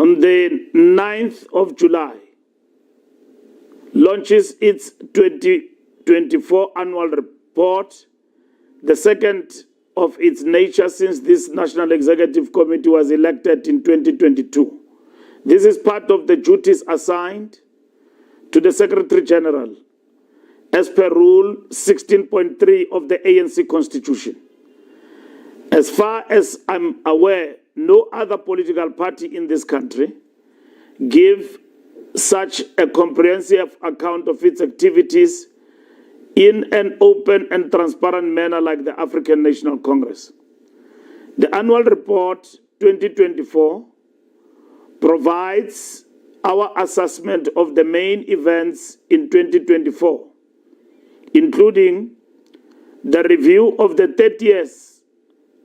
on the 9th of July, launches its 2024 annual report, the second of its nature since this National Executive Committee was elected in 2022. This is part of the duties assigned to the Secretary General as per Rule 16.3 of the ANC Constitution. As far as I'm aware, no other political party in this country give such a comprehensive account of its activities in an open and transparent manner like the African National Congress. The annual report 2024 provides our assessment of the main events in 2024, including the review of the 30 years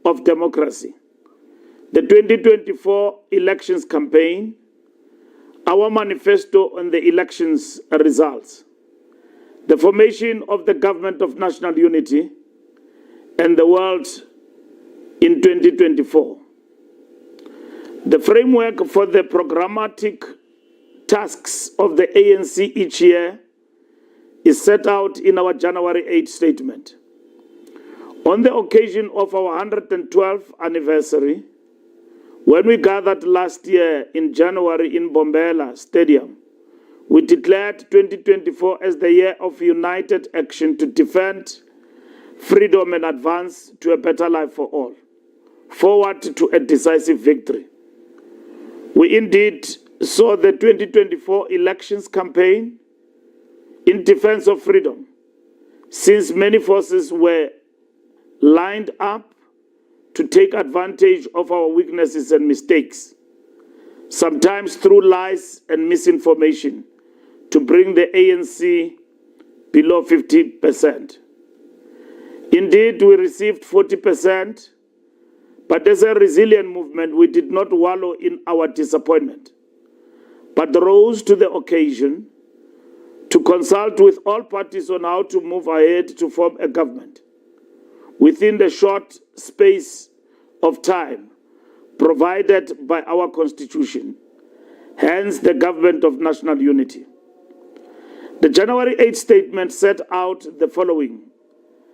of democracy, the 2024 elections campaign, our manifesto on the elections results, the formation of the Government of National Unity, and the world in 2024. The framework for the programmatic tasks of the ANC each year is set out in our January 8 statement. On the occasion of our 112th anniversary, when we gathered last year in January in Bombela Stadium, we declared 2024 as the year of united action to defend freedom and advance to a better life for all, forward to a decisive victory. We indeed saw the 2024 elections campaign in defense of freedom, since many forces were lined up to take advantage of our weaknesses and mistakes, sometimes through lies and misinformation, to bring the ANC below 50%. Indeed, we received 40%, but as a resilient movement, we did not wallow in our disappointment, but rose to the occasion to consult with all parties on how to move ahead to form a government within the short space of time provided by our Constitution, hence the Government of National Unity. The January 8 statement set out the following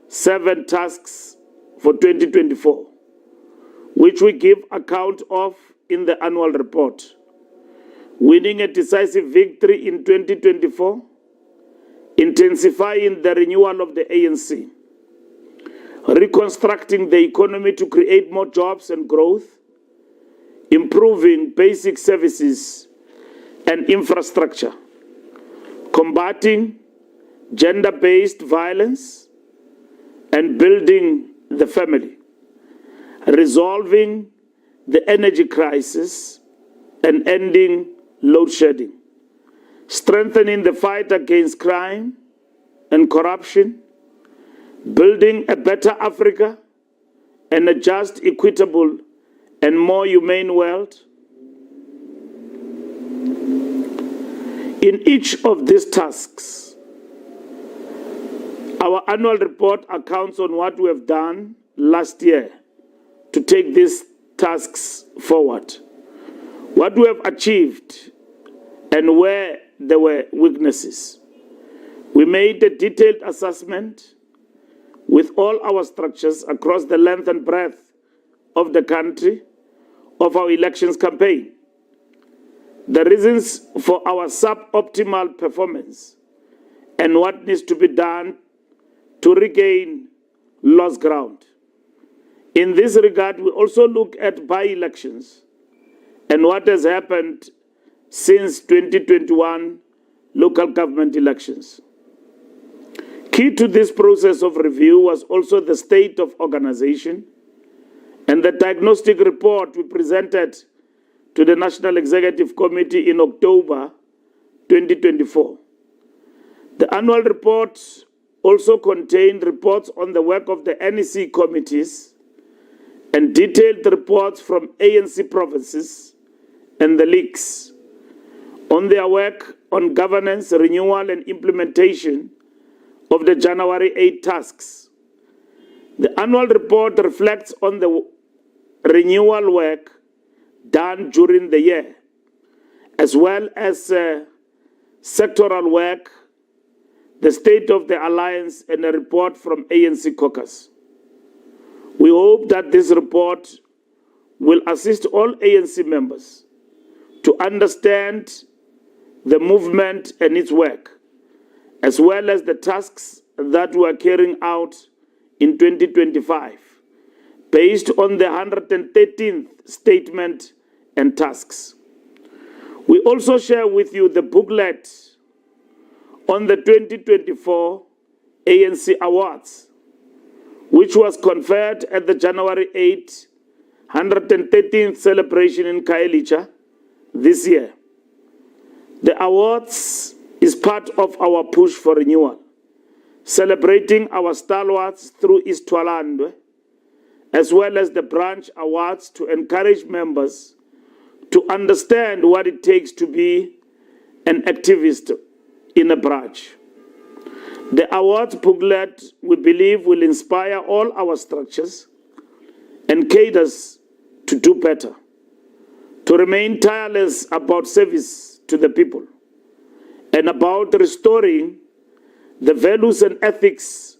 7 tasks for 2024, which we give account of in the annual report. Winning a decisive victory in 2024, intensifying the renewal of the ANC, reconstructing the economy to create more jobs and growth, improving basic services and infrastructure, combating gender-based violence and building the family, resolving the energy crisis and ending load shedding, strengthening the fight against crime and corruption, building a better Africa and a just, equitable, and more humane world. In each of these tasks, our annual report accounts on what we have done last year to take these tasks forward, what we have achieved, and where there were weaknesses. We made a detailed assessment with all our structures across the length and breadth of the country of our elections campaign, the reasons for our suboptimal performance, and what needs to be done to regain lost ground. In this regard, we also look at by-elections and what has happened since 2021 local government elections. Key to this process of review was also the state of organization and the diagnostic report we presented to the National Executive Committee in October 2024. The annual report also contained reports on the work of the NEC committees and detailed reports from ANC provinces and the leagues on their work on governance, renewal, and implementation of the January 8 tasks. The annual report reflects on the renewal work done during the year as well as sectoral work, the state of the alliance, and a report from ANC caucus. We hope that this report will assist all ANC members to understand the movement and its work, as well as the tasks that we are carrying out in 2025, based on the 113th statement and tasks. We also share with you the booklet on the 2024 ANC Awards, which was conferred at the January 8, 113th celebration in Khayelitsha this year. The awards is part of our push for renewal, celebrating our stalwarts through Istwalandwe, as well as the branch awards to encourage members to understand what it takes to be an activist in a branch. The awards booklet, we believe, will inspire all our structures and cadres to do better, to remain tireless about service to the people, and about restoring the values and ethics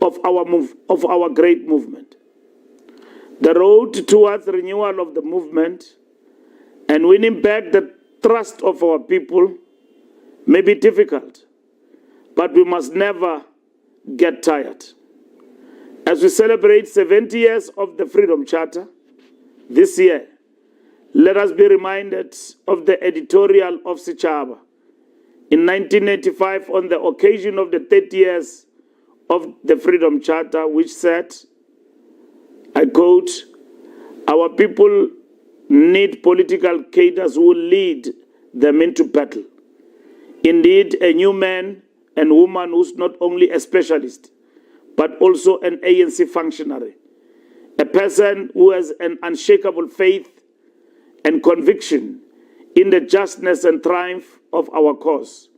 of our great movement. The road towards renewal of the movement and winning back the trust of our people may be difficult, but we must never get tired. As we celebrate 70 years of the Freedom Charter this year, let us be reminded of the editorial of Sichaba in 1985 on the occasion of the 30 years of the Freedom Charter, which said, I quote, "Our people need political cadres who will lead them into battle. Indeed, a new man and woman who's not only a specialist, but also an ANC functionary, a person who has an unshakable faith and conviction in the justness and triumph of our cause,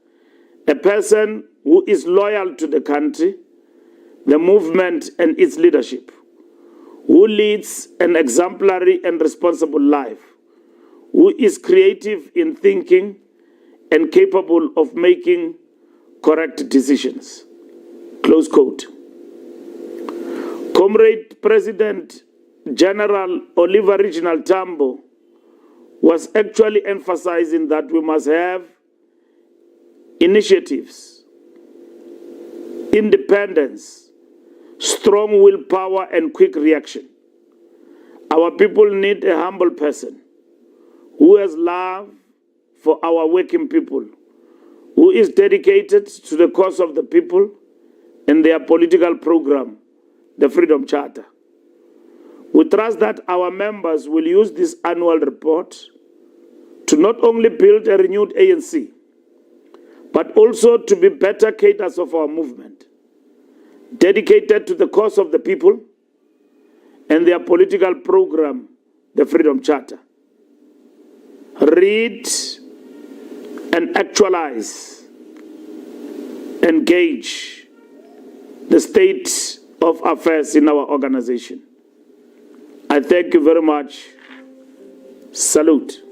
a person who is loyal to the country, the movement and its leadership, who leads an exemplary and responsible life, who is creative in thinking and capable of making correct decisions." Close quote. Comrade President General Oliver Reginald Tambo was actually emphasizing that we must have initiatives, independence, strong willpower, and quick reaction. Our people need a humble person who has love for our working people, who is dedicated to the cause of the people and their political program, the Freedom Charter. We trust that our members will use this annual report to not only build a renewed ANC, but also to be better cadres of our movement, dedicated to the cause of the people and their political program, the Freedom Charter. Read and actualize, engage the state of affairs in our organization. I thank you very much. Salute.